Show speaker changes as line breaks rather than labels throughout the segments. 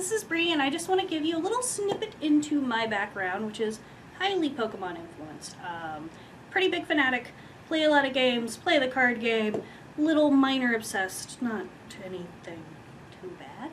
this is Bree, and I just want to give you a little snippet into my background, which is highly Pokemon influenced. Pretty big fanatic, play a lot of games, play the card game, little minor obsessed, not anything too bad.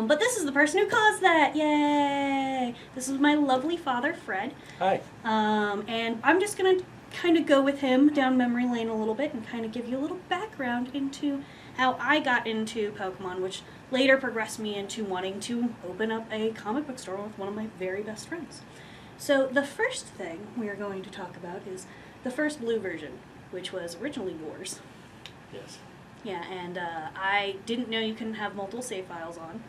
But this is the person who caused that, yay! This is my lovely father, Fred.
Hi.
And I'm just going to kind of go with him down memory lane a little bit and kind of give you a little background into how I got into Pokemon, which later progressed me into wanting to open up a comic book store with one of my very best friends. So the first thing we are going to talk about is the first blue version, which was originally yours.
Yes.
Yeah, and I didn't know you can have multiple save files on.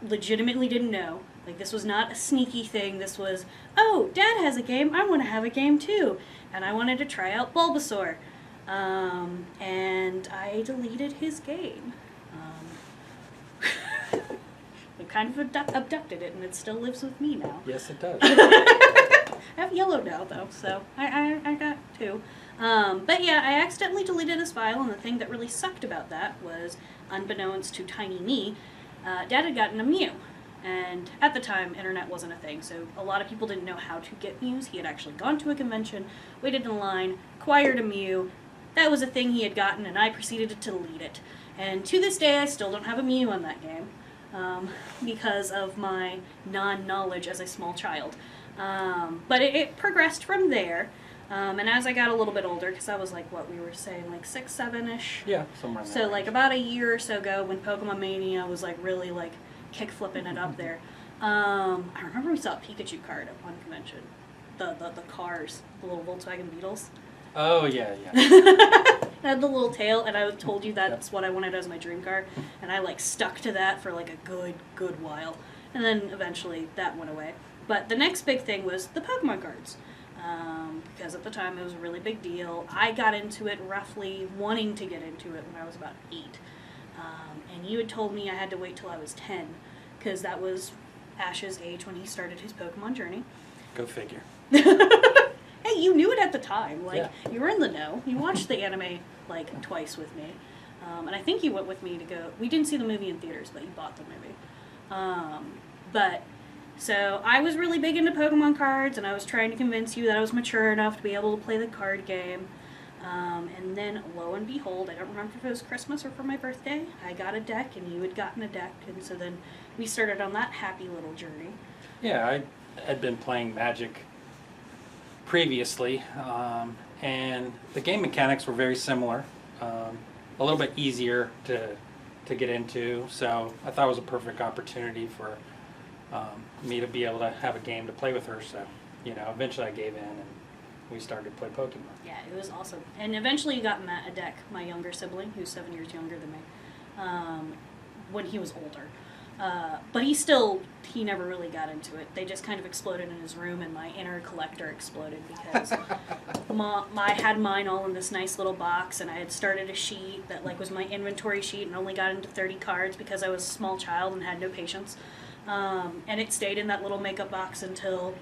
Legitimately didn't know. Like, this was not a sneaky thing. This was, oh, Dad has a game, I want to have a game too. And I wanted to try out Bulbasaur. And I deleted his game. I kind of abducted it, and it still lives with me now.
Yes, it does.
I have yellow now, though, so I got two. But yeah, I accidentally deleted his file, and the thing that really sucked about that was, unbeknownst to tiny me, Dad had gotten a Mew. And at the time, internet wasn't a thing, so a lot of people didn't know how to get Mews. He had actually gone to a convention, waited in line, acquired a Mew. That was a thing he had gotten, and I proceeded to delete it. And to this day, I still don't have a Mew on that game, because of my non-knowledge as a small child. But it progressed from there. And as I got a little bit older, because I was like, what we were saying, like 6, 7-ish?
Yeah, somewhere in there.
So like about a year or so ago, when Pokemon Mania was like really like kick-flipping it up there, I remember we saw a Pikachu card at one convention. The cars, the little Volkswagen Beetles.
Oh, yeah.
It had the little tail, and I told you that's what I wanted as my dream car, and I like stuck to that for like a good while. And then eventually that went away. But the next big thing was the Pokemon cards. Because at the time it was a really big deal. I got into it roughly wanting to get into it when I was about 8. And you had told me I had to wait till I was 10, because that was Ash's age when he started his Pokemon journey.
Go figure.
Hey, you knew it at the time. Like,
yeah.
You were in the know. You watched the anime, like, twice with me. And I think you went with me to go... We didn't see the movie in theaters, but you bought the movie. So I was really big into Pokemon cards, and I was trying to convince you that I was mature enough to be able to play the card game. And then, lo and behold, I don't remember if it was Christmas or for my birthday, I got a deck, and you had gotten a deck, and so then we started on that happy little journey.
Yeah, I had been playing Magic previously, and the game mechanics were very similar. A little bit easier to get into, so I thought it was a perfect opportunity for me to be able to have a game to play with her. So, eventually I gave in, and we started to play Pokemon. Yeah,
it was awesome. And eventually you got Matt a deck, my younger sibling, who's 7 years younger than me, when he was older. But he never really got into it. They just kind of exploded in his room, and my inner collector exploded because I had mine all in this nice little box, and I had started a sheet that was my inventory sheet and only got into 30 cards because I was a small child and had no patience. And it stayed in that little makeup box until,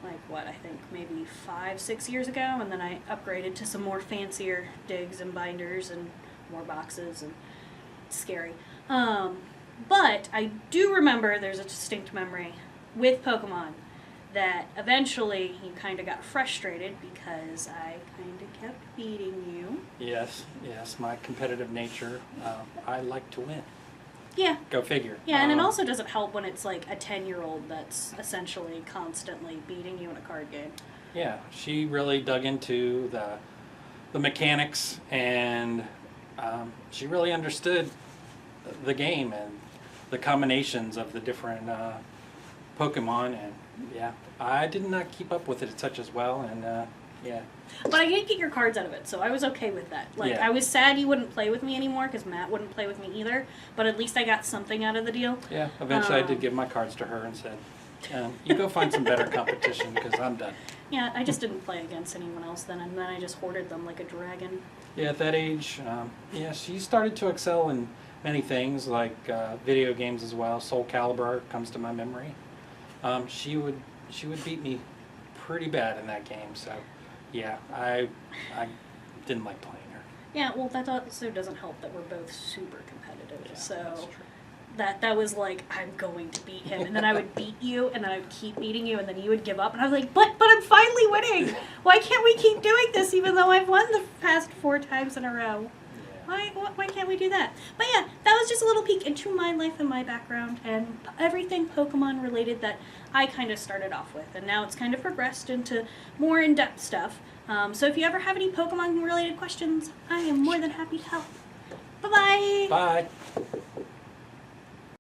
I think maybe 5, 6 years ago, and then I upgraded to some more fancier digs and binders and more boxes, and it's scary. But I do remember, there's a distinct memory with Pokemon, that eventually you kind of got frustrated because I kind of kept beating you.
Yes, my competitive nature. I like to win.
Yeah.
Go figure.
Yeah, and it also doesn't help when it's like a 10-year-old that's essentially constantly beating you in a card game.
Yeah, she really dug into the mechanics, and she really understood the game and the combinations of the different Pokemon, and yeah, I did not keep up with it such as well, and yeah.
But I did get your cards out of it, so I was okay with that.
Yeah.
I was sad you wouldn't play with me anymore, because Matt wouldn't play with me either, but at least I got something out of the deal.
Yeah, eventually I did give my cards to her and said, you go find some better competition, because I'm done.
Yeah, I just didn't play against anyone else then, and then I just hoarded them like a dragon.
Yeah, at that age, she started to excel in many things, like video games as well. Soul Calibur comes to my memory. She would beat me pretty bad in that game, so yeah, I didn't like playing her.
Yeah, well, that also doesn't help that we're both super competitive,
Yeah,
so
that's true.
that was like, I'm going to beat him, and then I would beat you, and then I would keep beating you, and then you would give up, and I was like, but I'm finally winning. Why can't we keep doing this even though I've won the past 4 times in a row? Why can't we do that? But yeah, that was just a little peek into my life and my background and everything Pokemon related that I kind of started off with, and now it's kind of progressed into more in-depth stuff. So if you ever have any Pokemon related questions, I am more than happy to help. Bye-bye!
Bye.